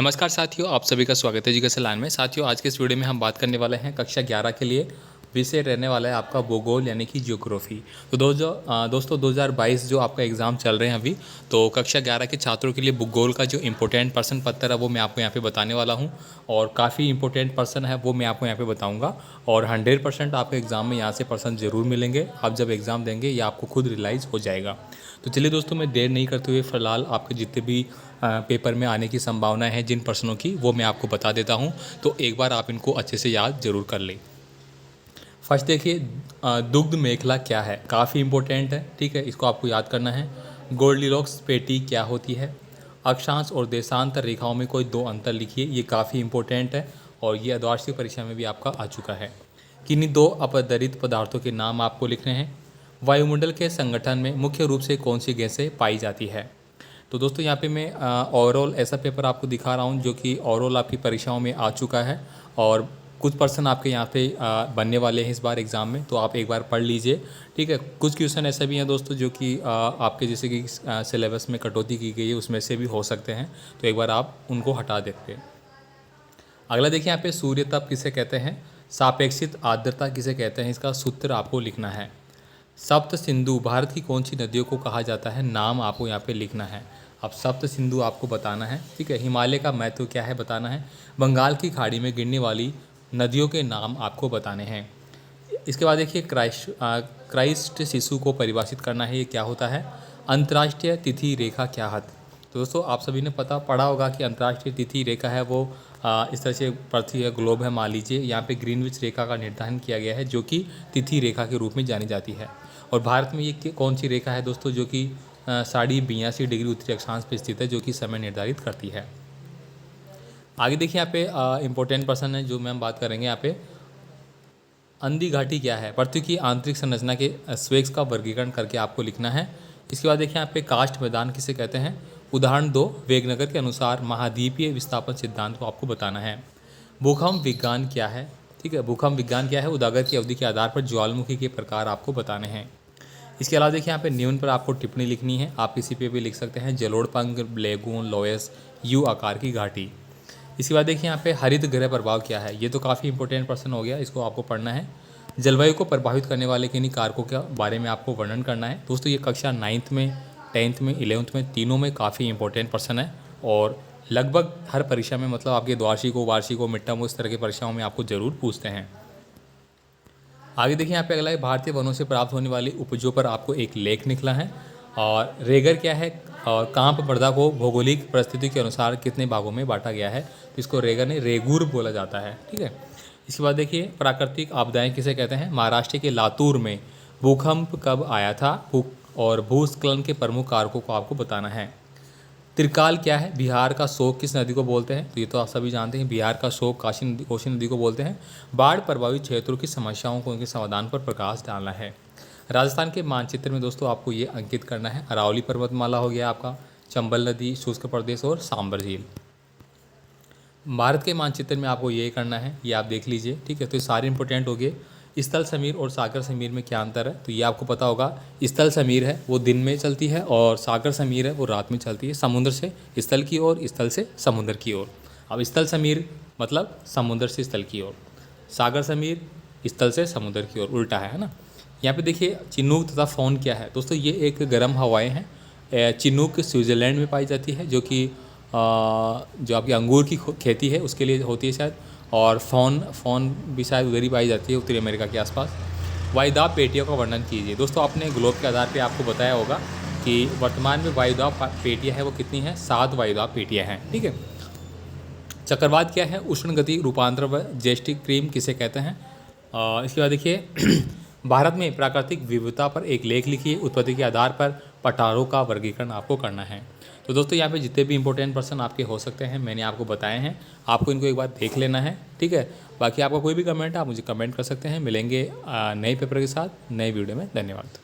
नमस्कार साथियों, आप सभी का स्वागत है एजुकेशन लाइन में। साथियों, आज के इस वीडियो में हम बात करने वाले हैं कक्षा 11 के लिए विषय रहने वाला है आपका भूगोल यानी कि ज्योग्राफी। तो दोस्तों 2022 जो आपका एग्ज़ाम चल रहे हैं अभी, तो कक्षा 11 के छात्रों के लिए भूगोल का जो इंपॉर्टेंट प्रश्न पत्र है वो मैं आपको यहाँ पे बताने वाला हूँ। और काफ़ी इंपॉर्टेंट प्रश्न है वो मैं आपको यहाँ पे बताऊँगा। और 100% आपके एग्ज़ाम में यहाँ से प्रश्न ज़रूर मिलेंगे। आप जब एग्ज़ाम देंगे ये आपको खुद रियलाइज़ हो जाएगा। तो चलिए दोस्तों, मैं देर नहीं करते हुए फ़िलहाल आपके जितने भी पेपर में आने की संभावना है जिन प्रश्नों की, वो मैं आपको बता देता हूँ। तो एक बार आप इनको अच्छे से याद जरूर कर लें। फर्स्ट देखिए, दुग्ध मेखला क्या है, काफ़ी इंपॉर्टेंट है। ठीक है, इसको आपको याद करना है। गोल्डीलॉक्स पेटी क्या होती है। अक्षांश और देशांतर रेखाओं में कोई दो अंतर लिखिए, ये काफ़ी इंपॉर्टेंट है और ये अर्धवार्षिक परीक्षा में भी आपका आ चुका है। किन्हीं दो अपदरित पदार्थों के नाम आपको लिखने हैं। वायुमंडल के संगठन में मुख्य रूप से कौन सी गैसें पाई जाती है। तो दोस्तों यहाँ पे मैं ओवरऑल ऐसा पेपर आपको दिखा रहा हूँ जो कि ओवरऑल आपकी परीक्षाओं में आ चुका है और कुछ पर्सन आपके यहाँ पे बनने वाले हैं इस बार एग्ज़ाम में, तो आप एक बार पढ़ लीजिए। ठीक है, कुछ क्वेश्चन ऐसे भी हैं दोस्तों जो कि आपके जैसे कि सिलेबस में कटौती की गई है उसमें से भी हो सकते हैं, तो एक बार आप उनको हटा देते हैं। अगला देखिए यहाँ पे सूर्य तप किसे कहते हैं, सापेक्षित आर्द्रता किसे कहते हैं, इसका सूत्र आपको लिखना है। सप्त सिंधु भारत की कौन सी नदियों को कहा जाता है, नाम आपको यहाँ पे लिखना है। अब सप्त सिंधु आपको बताना है। ठीक है, हिमालय का महत्व क्या है बताना है। बंगाल की खाड़ी में गिरने वाली नदियों के नाम आपको बताने हैं। इसके बाद देखिए क्राइस्ट शिशु को परिभाषित करना है, ये क्या होता है। अंतर्राष्ट्रीय तिथि रेखा क्या है। तो दोस्तों आप सभी ने पढ़ा होगा कि अंतर्राष्ट्रीय तिथि रेखा है वो इस तरह से पृथ्वी है, ग्लोब है मान लीजिए, यहाँ पे ग्रीनविच रेखा का निर्धारण किया गया है जो कि तिथि रेखा के रूप में जानी जाती है। और भारत में ये कौन सी रेखा है दोस्तों, जो कि 82.5 डिग्री उत्तरी अक्षांश पर स्थित है, जो कि समय निर्धारित करती है। आगे देखिए यहाँ पे इंपॉर्टेंट प्रश्न है जो मैं हम बात करेंगे यहाँ पे। अंधी घाटी क्या है, पृथ्वी की आंतरिक संरचना के स्वेग्स का वर्गीकरण करके आपको लिखना है। इसके बाद देखिए यहाँ पे कास्ट मैदान किसे कहते हैं। उदाहरण 2 वेगनगर के अनुसार महाद्वीपीय विस्थापन सिद्धांत को आपको बताना है। भूकंप विज्ञान क्या है। ठीक है, भूकंप विज्ञान क्या है, उदागर की अवधि के आधार पर ज्वालामुखी के प्रकार आपको बताने हैं। इसके अलावा देखिए यहाँ पे निम्न पर आपको टिप्पणी लिखनी है, आप किसी पे भी लिख सकते हैं। जलोढ़ लेगून लोयस यू आकार की घाटी। इसके बाद देखिए यहाँ पे हरित गृह प्रभाव क्या है, ये तो काफ़ी इंपॉर्टेंट प्रश्न हो गया, इसको आपको पढ़ना है। जलवायु को प्रभावित करने वाले किन्हीं कारकों के बारे में आपको वर्णन करना है। दोस्तों ये कक्षा 9th में 10th में 11th में तीनों में काफ़ी इंपॉर्टेंट प्रश्न है और लगभग हर परीक्षा में, मतलब आपके द्वार्षिकों वार्षिकों मिड टर्म उस तरह की परीक्षाओं में आपको जरूर पूछते हैं। आगे देखिए यहाँ पे अगला है भारतीय वनों से प्राप्त होने वाली उपजों पर आपको एक लेख निकला है। और रेगर क्या है और कांप मृदा को भौगोलिक परिस्थिति के अनुसार कितने भागों में बांटा गया है, तो इसको रेगर ने रेगूर बोला जाता है। ठीक है, इसके बाद देखिए प्राकृतिक आपदाएं किसे कहते हैं। महाराष्ट्र के लातूर में भूकंप कब आया था और भूस्खलन के प्रमुख कारकों को आपको बताना है। त्रिकाल क्या है, बिहार का शोक किस नदी को बोलते हैं, तो ये तो आप सभी जानते हैं, बिहार का शोक कोसी नदी को बोलते हैं। बाढ़ प्रभावित क्षेत्रों की समस्याओं को उनके समाधान पर प्रकाश डालना है। राजस्थान के मानचित्र में दोस्तों आपको ये अंकित करना है। अरावली पर्वतमाला हो गया आपका, चंबल नदी, शुष्क प्रदेश और सांबर झील। भारत के मानचित्र में आपको ये करना है, ये आप देख लीजिए। ठीक है, तो ये सारे इंपॉर्टेंट हो गए। स्थल समीर और सागर समीर में क्या अंतर है, तो ये आपको पता होगा। स्थल समीर है वो दिन में चलती है और सागर समीर है वो रात में चलती है, समुद्र से स्थल की ओर, स्थल से समुद्र की ओर। अब स्थल समीर मतलब समुद्र से स्थल की ओर, सागर समीर स्थल से समुद्र की ओर, उल्टा है ना। यहाँ पे देखिए चिनूक तथा फोन क्या है दोस्तों, ये एक गर्म हवाएं हैं। चिनूक स्विट्ज़रलैंड में पाई जाती है, जो कि जो आपकी अंगूर की खेती है उसके लिए होती है शायद। और फ़ोन भी शायद उधर ही पाई जाती है, उत्तरी अमेरिका के आसपास। वायुदाब पेटियों का वर्णन कीजिए। दोस्तों आपने ग्लोब के आधार पे आपको बताया होगा कि वर्तमान में वायुदाब पेटियाँ हैं वो कितनी हैं, 7 वायुदाब पेटियाँ हैं। ठीक है, चक्रवात क्या है, उष्ण गति रूपांतर व जेस्टिक क्रीम किसे कहते हैं। इसके बाद देखिए भारत में प्राकृतिक विविधता पर एक लेख लिखिए, उत्पत्ति के आधार पर पठारों का वर्गीकरण आपको करना है। तो दोस्तों यहाँ पे जितने भी इंपॉर्टेंट प्रश्न आपके हो सकते हैं मैंने आपको बताए हैं, आपको इनको एक बार देख लेना है। ठीक है, बाकी आपका कोई भी कमेंट आप मुझे कमेंट कर सकते हैं। मिलेंगे नए पेपर के साथ नए वीडियो में। धन्यवाद।